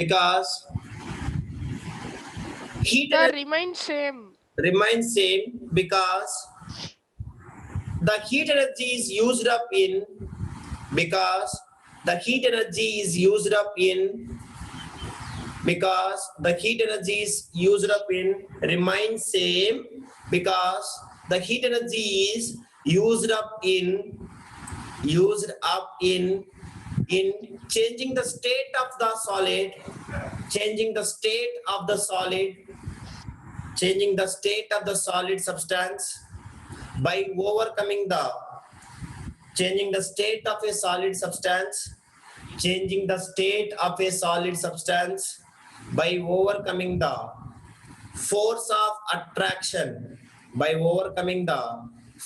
because heat Sir, energy remain same. remains same because the heat energy is used up in because the heat energy is used up in because the heat energy is used up in remains same because the heat energy is used up in changing the state of the solid changing the state of the solid changing the state of the solid substance by overcoming the changing the state of a solid substance changing the state of a solid substance by overcoming the force of attraction by overcoming the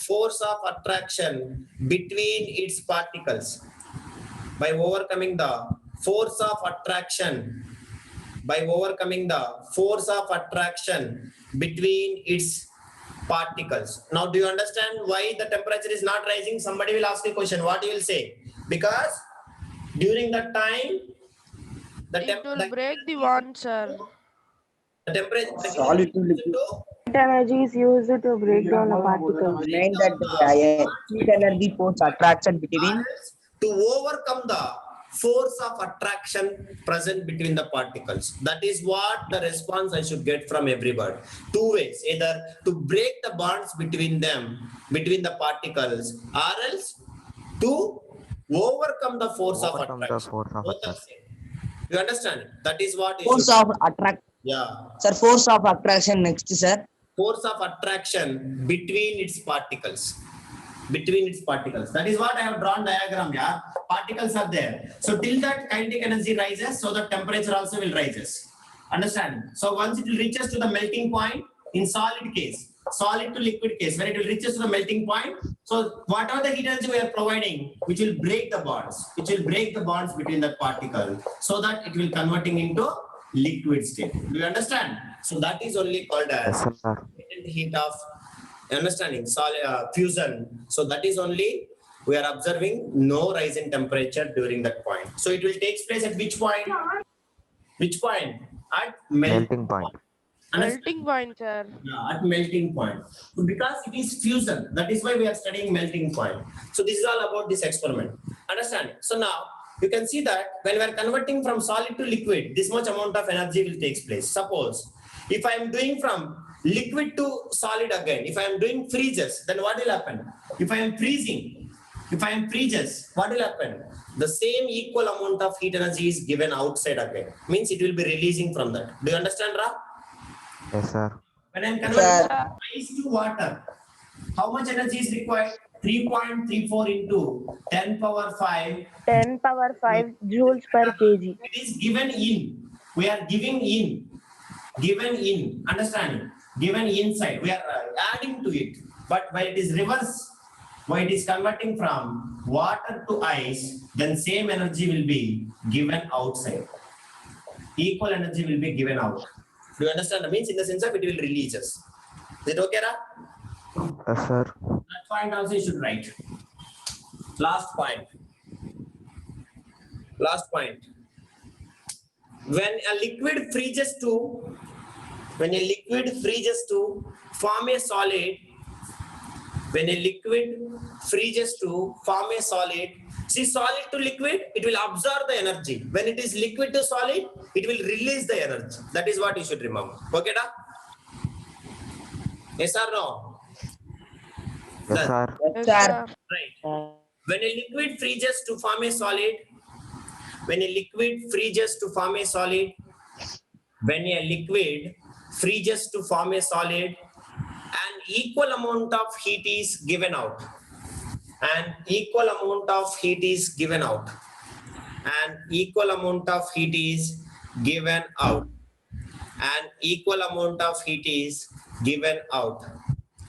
force of attraction between its particles by overcoming the force of attraction by overcoming the force of attraction between its particles. Now, do you understand why the temperature is not rising? Somebody will ask a question. What you will say? Because during the time, It will break the bond, sir. the temperature, the heat Solid to energy is liquid. to Heat energy is used to break down the particles. break Mean down that the the heat energy force attraction between to overcome the force of attraction present between the particles. That is what the response I should get from everybody. Two ways, either to break the bonds between them, between the particles, or else to overcome the force of Overcome the attraction. force of Both are attraction. same. You understand it? That is what you force should. of attract. Yeah. Sir, force of attraction next, sir. Force of attraction between its particles. Between its particles. That is what I have drawn diagram. Yeah, particles are there. So till that kinetic energy rises, so the temperature also will rises. Understand? So once it will reaches to the melting point in solid case, solid to liquid case, when it will reaches to the melting point, so whatever the heat energy we are providing, which will break the bonds, between the particle, so that it will converting into liquid state. Do you understand? So that is only called as Yes, sir. latent heat of understanding solid fusion. So that is only we are observing no rise in temperature during that point. So it will take place at which point? Which point? At Melting point. Melting point, sir. Yeah, at melting point. So because it is fusion, that is why we are studying melting point. So this is all about this experiment. Understand? So now you can see that when we are converting from solid to liquid, this much amount of energy will take place. Suppose if I am doing from liquid to solid again, if I am doing freezes, then what will happen? If I am freezing, what will happen? The same equal amount of heat energy is given outside again. Means it will be releasing from that. Do you understand, Ra? Yes, sir. When I am converting Sir. ice to water, how much energy is required? 3.34 into 10 power 5. 10 power 5 joules per kg. It is given in. We are giving in. Given in. Understanding? Given inside. We are adding to it. But when it is reverse, when it is converting from water to ice, then same energy will be given outside. Equal energy will be given out. Do you understand? That means in the sense of it will release us. Is it okay, Ra? Yes, sir. That point also you should write. Last point. When a liquid freezes to form a solid, see, solid to liquid, it will absorb the energy. When it is liquid to solid, it will release the energy. That is what you should remember. Okay, da? Yes or no? Yes, sir. Yes, Sir. sir. Right. When a liquid freezes to form a solid, when a liquid freezes to form a solid, an equal amount of heat is given out. An equal amount of heat is given out. An equal amount of heat is given out. An equal amount of heat is given out.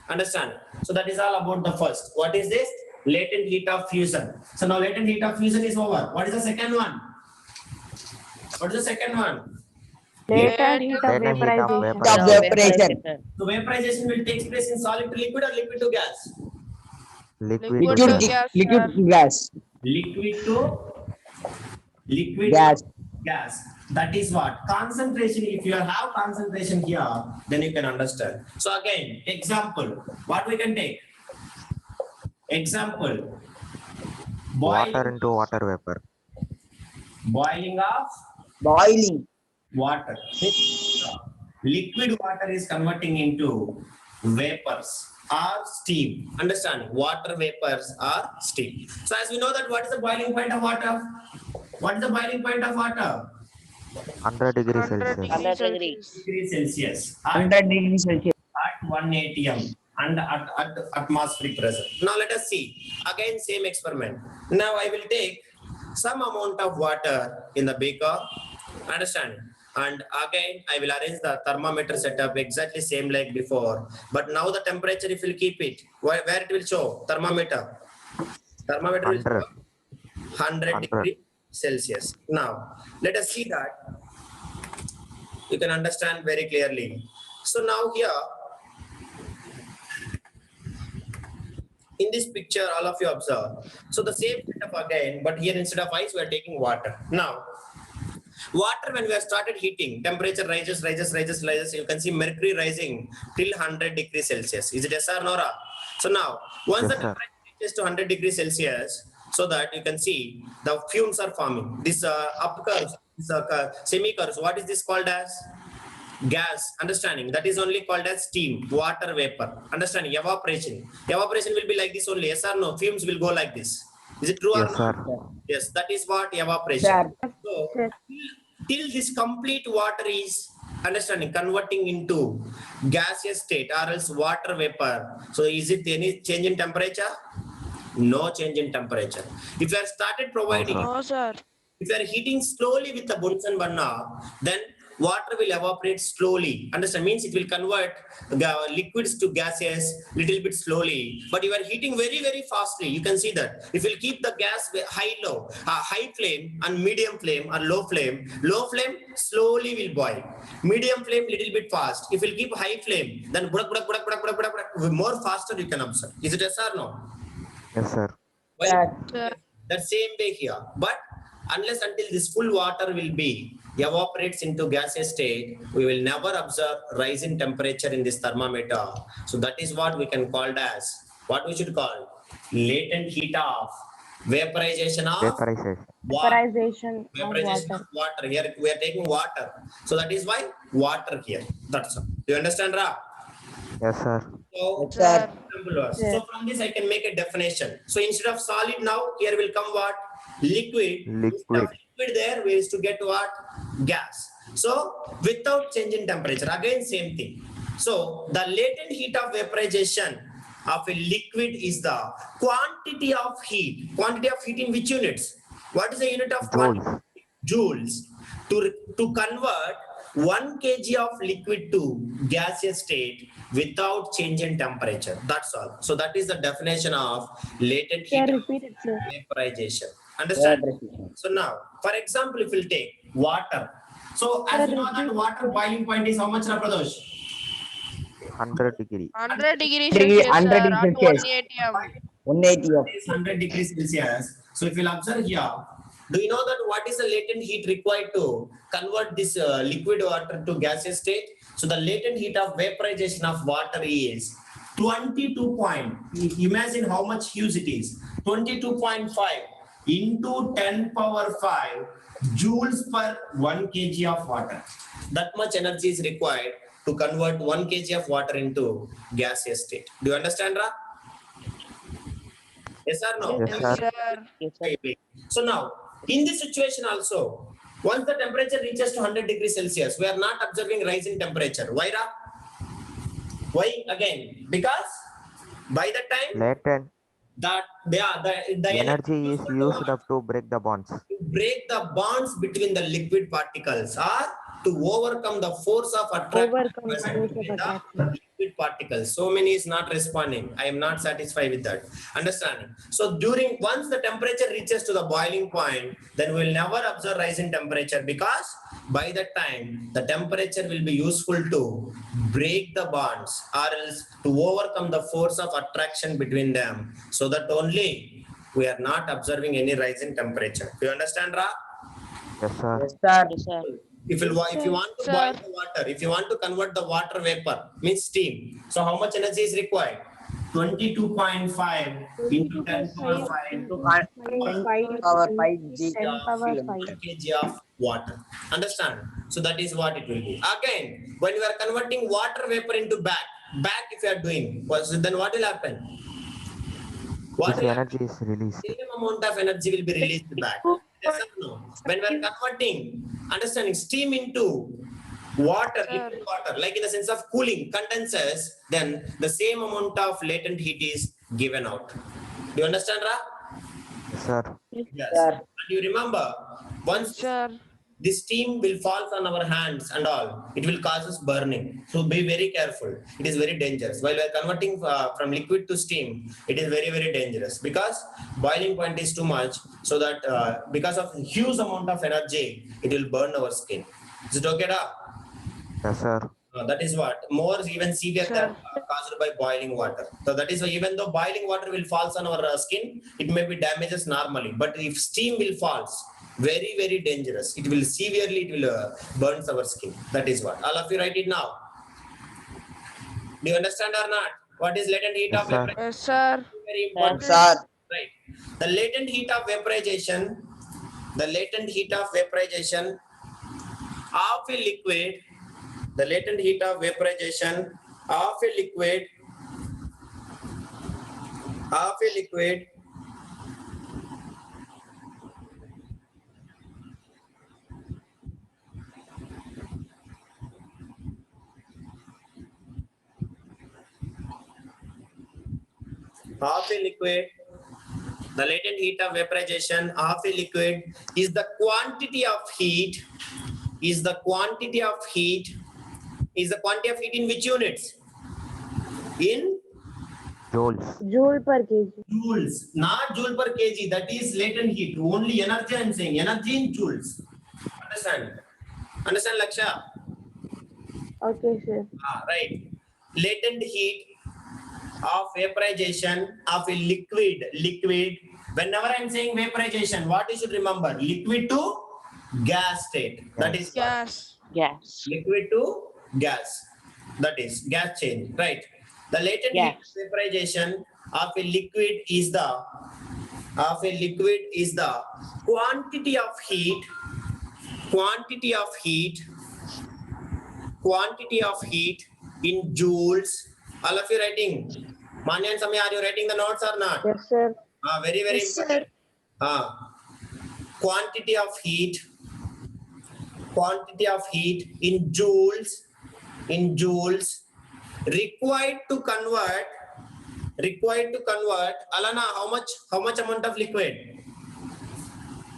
Understand? So that is all about the first. What is this? Latent heat of fusion. So now latent heat of fusion is over. What is the second one? What is the second one? Latent heat of Latent heat of vaporization. Of vaporization. So vaporization will take place in solid to liquid or liquid to gas? Liquid Liquid to to gas. gas, Liquid sir. gas. Liquid to Liquid. Gas. Gas. That is what? Concentration. If you have concentration here, then you can understand. So again, example. What we can take? Example. Water into water vapor. Boiling of Boiling. water. Liquid water is converting into vapors or steam. Understand? Water vapors or steam. So as we know that what is the boiling point of water? What is the boiling point of water? 100 degrees 100 Celsius. degrees Celsius. Degrees Celsius. At 100 degrees Celsius. 1 atm and at atmospheric pressure. Now let us see again same experiment. Now I will take some amount of water in the beaker, understand, and again I will arrange the thermometer setup exactly same like before, but now the temperature if you keep it where it will show thermometer will 100. show 100 100. degrees Celsius. Now let us see that you can understand very clearly. So now here in this picture, all of you observe. So the same setup again, but here instead of ice, we are taking water. Now, water when we have started heating, temperature rises. You can see mercury rising till 100 degrees Celsius. Is it yes or no? So now, once Yes, the sir. temperature reaches to 100 degrees Celsius, so that you can see the fumes are forming. This up curves, this semi curves. What is this called as? Gas. Understanding? That is only called as steam, water vapor. Understanding? Evaporation. Evaporation will be like this only. Yes or no? Fumes will go like this. Is it true or Yes, not? sir. Yes, that is what evaporation. Sir. So, Yes. till this complete water is understanding converting into gaseous state or else water vapor. So, is it any change in temperature? No change in temperature. If you have started providing, sir. No, sir. if you are heating slowly with the Bunsen burner, then water will evaporate slowly. Understand? Means it will convert liquids to gases little bit slowly. But you are heating very, very fastly. You can see that. If you keep the gas high flame and medium flame or low flame slowly will boil. Medium flame little bit fast. If you keep high flame, then more faster you can observe. Is it yes or no? Yes, sir. Why? Sir. That same way here, but unless until this full water will be evaporates into gaseous state, we will never observe rise in temperature in this thermometer. So that is what we can call as what we should call latent heat of vaporization of Vaporization. water. Vaporization of Vaporization water. of water. Here we are taking water. So that is why water here. That's all. Do you understand, Ra? Yes, sir. So, Sir. so from this I can make a definition. So instead of solid now, here will come what? Liquid. Liquid. Instead of liquid there, we used to get what? Gas. So without change in temperature, again same thing. So the latent heat of vaporization of a liquid is the quantity of heat. Quantity of heat in which units? What is the unit of quantity? Joules. Joules. To convert 1 kg of liquid to gaseous state without change in temperature. That's all. So that is the definition of latent Sir, heat of repeat it, sir. vaporization. Understand? Vaporization. So now, for example, if we'll take water. So as you know that water boiling point is how much, Pradosh? 100 degree. 100 degrees 100 Celsius, sir. At Celsius. 1 atm. 180 of. Is 100 degrees Celsius. So if you'll observe here, do you know that what is the latent heat required to convert this liquid water to gaseous state? So the latent heat of vaporization of water is 22 point. Imagine how much huge it is. 22.5 into 10 power 5 joules per 1 kg of water. That much energy is required to convert 1 kg of water into gaseous state. Do you understand, Ra? Yes or no? Yes, sir. Yes, sir. So now, in this situation also, once the temperature reaches to 100 degrees Celsius, we are not observing rise in temperature. Why, Ra? Why again? Because by the time Latent that the energy is used up to break the bonds. to break the bonds between the liquid particles or to overcome the force of attraction Overcome the present force of between the attraction. liquid particles. So many is not responding. I am not satisfied with that. Understanding? So once the temperature reaches to the boiling point, then we will never observe rise in temperature because by that time the temperature will be useful to break the bonds or else to overcome the force of attraction between them. So that only we are not observing any rise in temperature. Do you understand, Ra? Yes, sir. Yes, sir. Yes, sir. If you want to Sir. boil the water, if you want to convert the water vapor, means steam. So how much energy is required? 22.5 into 10 power 5 Into into 10 power 5 G. 10 power 5. 1 kg of water. Understand? So that is what it will be. Again, when you are converting water vapor into back if you are doing, then what will happen? What This will energy happen? is released. Same amount of energy will be released back. Yes or no? When we are converting, understanding steam into water, Sir. liquid water, like in the sense of cooling, condenses, then the same amount of latent heat is given out. Do you understand, Ra? Yes, sir. Yes. Sir. And you remember, once Sir. this steam will fall on our hands and all, it will cause us burning. So be very careful. It is very dangerous. While we are converting from liquid to steam, it is very, very dangerous because boiling point is too much. So that because of huge amount of energy, it will burn our skin. Is it okay, Da? Yes, sir. That is what more even severe Sure. than caused by boiling water. So that is why even though boiling water will fall on our skin, it may be damages normally. But if steam will falls, very very dangerous. It will severely burns our skin. That is what. All of you write it now. Do you understand or not? What is latent heat Yes, of sir. vaporization? Yes, sir. Very important. Sir. Right. The latent heat of vaporization. The latent heat of vaporization of a liquid. The latent heat of vaporization of a liquid the latent heat of vaporization of a liquid is the quantity of heat in which units? In Joules. Joule per kg. joules, not joule per kg. That is latent heat. Only energy I am saying. Energy in joules. Understand? Understand, Laksha? Okay, sir. Right. Latent heat of vaporization of a liquid. Whenever I am saying vaporization, what you should remember? Liquid to gas state. That is what? Gas. Gas. Liquid to gas. That is gas change. Right. The latent heat Yes. of vaporization of a liquid is the quantity of heat in joules. All of you writing? Manya and Samya, are you writing the notes or not? Yes, sir. Very, very Yes, sir. important. Quantity of heat in joules required to convert Alana, how much amount of liquid?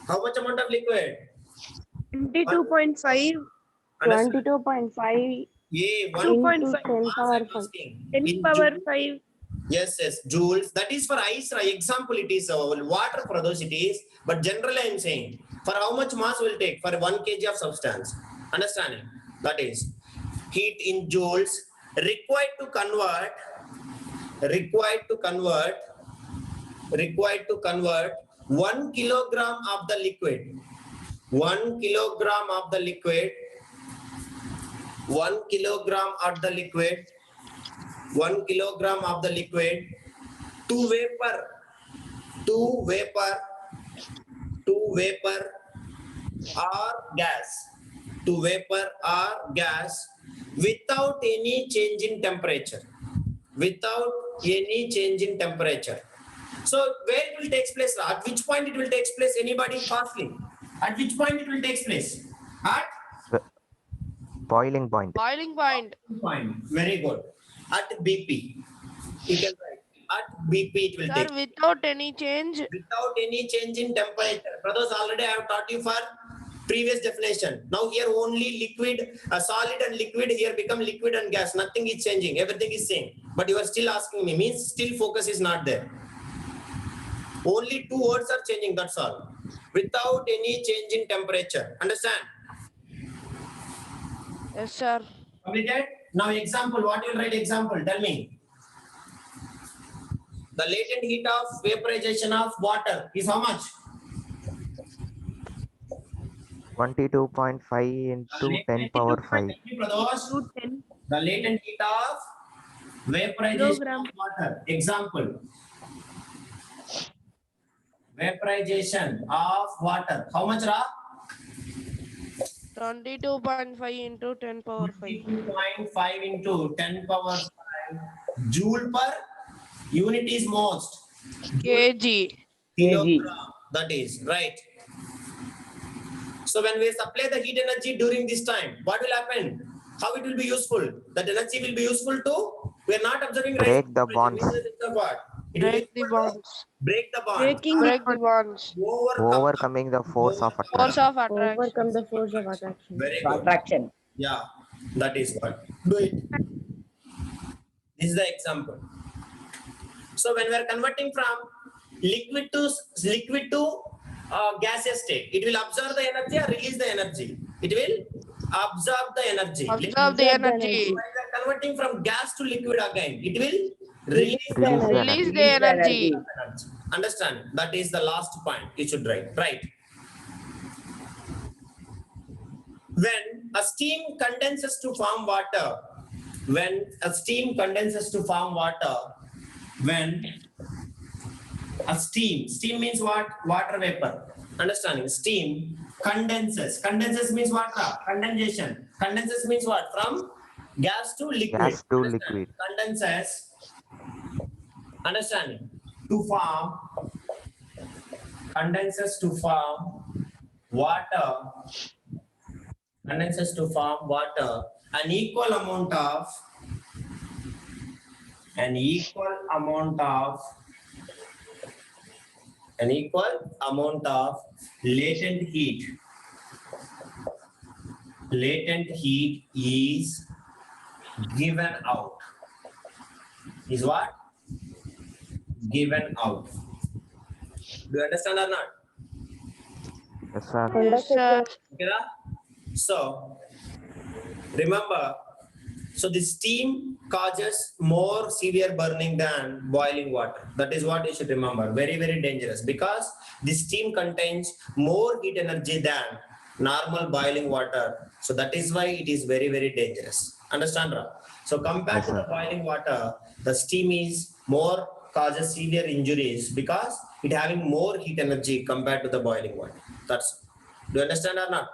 22.5. 22.5 Yeah, into 10 power 5. 10 power 5. Yes, joules. That is for ice. Example, it is water for those it is. But generally, I am saying for how much mass will take for 1 kg of substance. Understanding? That is heat in joules required to convert 1 kilogram of the liquid. 1 kilogram of the liquid. 1 kilogram of the liquid. 1 kilogram of the liquid to vapor or gas without any change in temperature. So where it will take place? At which point it will take place? Anybody fastly? At which point it will take place? At Boiling point. Boiling point. point. Very good. At BP. You can write. At BP it will Sir, take. without any change. Without any change in temperature. Brothers, already I have taught you for previous definition. Now here only liquid, solid and liquid here become liquid and gas. Nothing is changing. Everything is same. But you are still asking me. Means still focus is not there. Only 2 words are changing. That's all. Without any change in temperature. Understand? Yes, sir. Completed? Now example. What you will write example? Tell me. The latent heat of vaporization of water is how much? 22.5 into 10 power 5. The latent heat of vaporization of water. Example. Vaporization of water. How much, Ra? 22.5 into 10 power 5. 2.5 into 10 power 5 joule per unit is most. kg. Kilogram. That is right. So when we supply the heat energy during this time, what will happen? How it will be useful? That energy will be useful to, we are not observing rise Break the bonds. of what? It will be Break the useful to bonds. break the bond. Break the bonds. Overcoming the force of Force attraction. of attraction. Overcome the force of attraction. Very good. Attraction. Yeah, that is what. Do it. This is the example. So when we are converting from liquid to gaseous state, it will absorb the energy or release the energy. It will absorb the energy. Observe the energy. When we are converting from gas to liquid again, it will release the Release the Release energy. the energy. energy. Understand? That is the last point you should write. Right. When a steam condenses to form water, when a steam means what? Water vapor. Understanding? Steam condenses means what? Condensation. Condenses means what? From gas to liquid. Gas to Understand? liquid. Condenses. Understanding? To form. Condenses to form water. Condenses to form water. An equal amount of latent heat. Latent heat is given out. Is what? Given out. Do you understand or not? Yes, sir. Yes, sir. Okay, na? So remember, so the steam causes more severe burning than boiling water. That is what you should remember. Very, very dangerous because the steam contains more heat energy than normal boiling water. So that is why it is very, very dangerous. Understand, Ra? So compared Yes, to the sir. boiling water, the steam is more causes severe injuries because it having more heat energy compared to the boiling water. Do you understand or not?